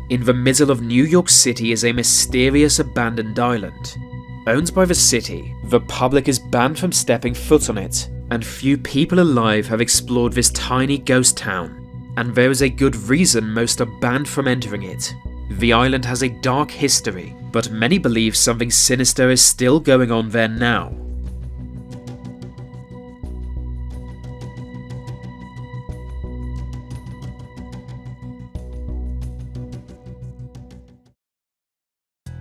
In the middle of New York City is a mysterious abandoned island. Owned by the city, the public is banned from stepping foot on it, and few people alive have explored this tiny ghost town, and there is a good reason most are banned from entering it. The island has a dark history, but many believe something sinister is still going on there now.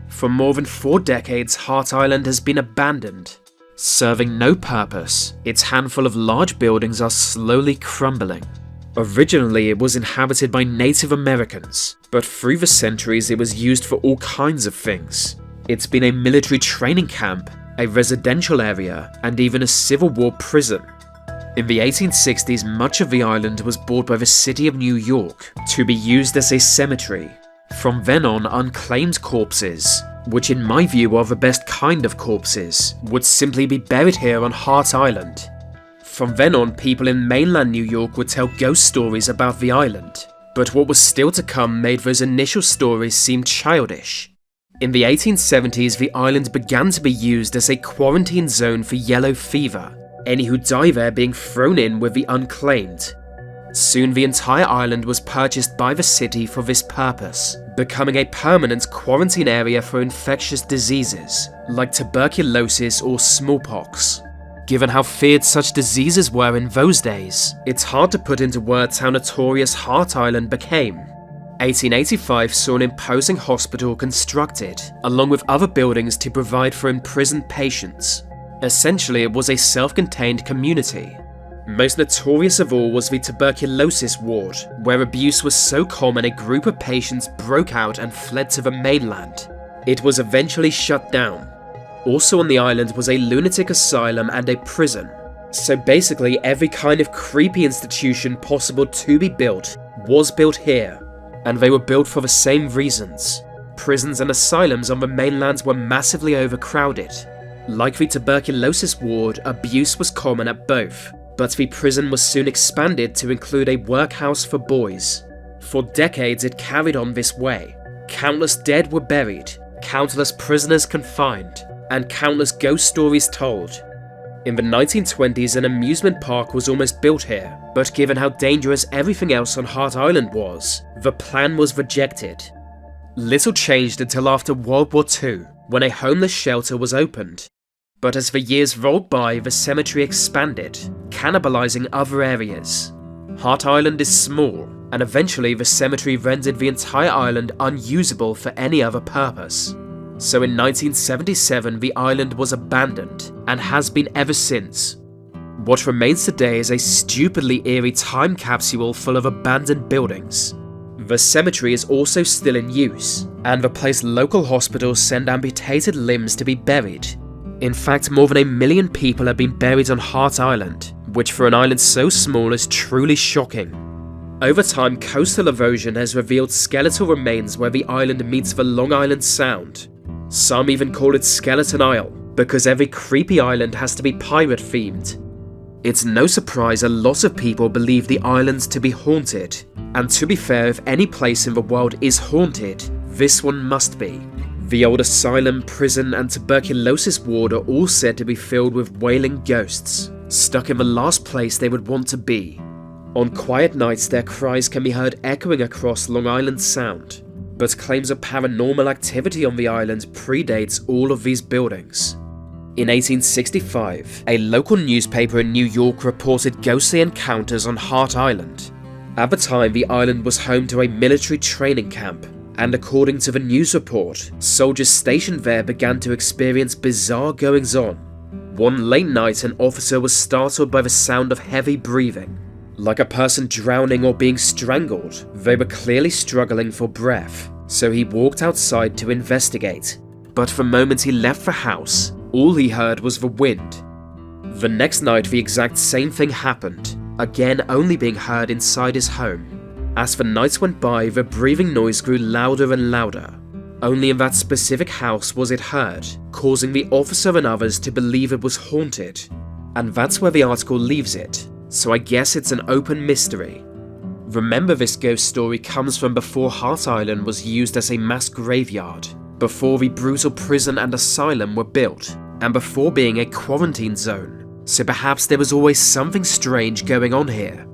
For more than 4 decades, Hart Island has been abandoned. Serving no purpose, its handful of large buildings are slowly crumbling. Originally, it was inhabited by Native Americans, but through the centuries it was used for all kinds of things. It's been a military training camp, a residential area, and even a Civil War prison. In the 1860s, much of the island was bought by the city of New York to be used as a cemetery. From then on, unclaimed corpses, which in my view are the best kind of corpses, would simply be buried here on Hart Island. From then on, people in mainland New York would tell ghost stories about the island, but what was still to come made those initial stories seem childish. In the 1870s, the island began to be used as a quarantine zone for yellow fever, any who die there being thrown in with the unclaimed. Soon the entire island was purchased by the city for this purpose, becoming a permanent quarantine area for infectious diseases, like tuberculosis or smallpox. Given how feared such diseases were in those days, it's hard to put into words how notorious Hart Island became. 1885 saw an imposing hospital constructed, along with other buildings to provide for imprisoned patients. Essentially, it was a self-contained community. Most notorious of all was the tuberculosis ward, where abuse was so common a group of patients broke out and fled to the mainland. It was eventually shut down. Also on the island was a lunatic asylum and a prison. So basically every kind of creepy institution possible to be built was built here, and they were built for the same reasons. Prisons and asylums on the mainland were massively overcrowded. Like the tuberculosis ward, abuse was common at both, but the prison was soon expanded to include a workhouse for boys. For decades it carried on this way. Countless dead were buried, countless prisoners confined, and countless ghost stories told. In the 1920s, an amusement park was almost built here, but given how dangerous everything else on Hart Island was, the plan was rejected. Little changed until after World War II, when a homeless shelter was opened. But as the years rolled by, the cemetery expanded, cannibalizing other areas. Hart Island is small, and eventually the cemetery rendered the entire island unusable for any other purpose. So in 1977, the island was abandoned, and has been ever since. What remains today is a stupidly eerie time capsule full of abandoned buildings. The cemetery is also still in use, and the place local hospitals send amputated limbs to be buried. In fact, more than 1 million people have been buried on Hart Island, which for an island so small is truly shocking. Over time, coastal erosion has revealed skeletal remains where the island meets the Long Island Sound. Some even call it Skeleton Isle, because every creepy island has to be pirate themed. It's no surprise a lot of people believe the island to be haunted, and to be fair, if any place in the world is haunted, this one must be. The old asylum, prison, and tuberculosis ward are all said to be filled with wailing ghosts, stuck in the last place they would want to be. On quiet nights, their cries can be heard echoing across Long Island Sound, but claims of paranormal activity on the island predates all of these buildings. In 1865, a local newspaper in New York reported ghostly encounters on Hart Island. At the time, the island was home to a military training camp, and according to the news report, soldiers stationed there began to experience bizarre goings-on. One late night, an officer was startled by the sound of heavy breathing. Like a person drowning or being strangled, they were clearly struggling for breath, so he walked outside to investigate. But the moment he left the house, all he heard was the wind. The next night, the exact same thing happened, again only being heard inside his home. As the nights went by, the breathing noise grew louder and louder. Only in that specific house was it heard, causing the officer and others to believe it was haunted. And that's where the article leaves it, so I guess it's an open mystery. Remember, this ghost story comes from before Hart Island was used as a mass graveyard, before the brutal prison and asylum were built, and before being a quarantine zone. So perhaps there was always something strange going on here.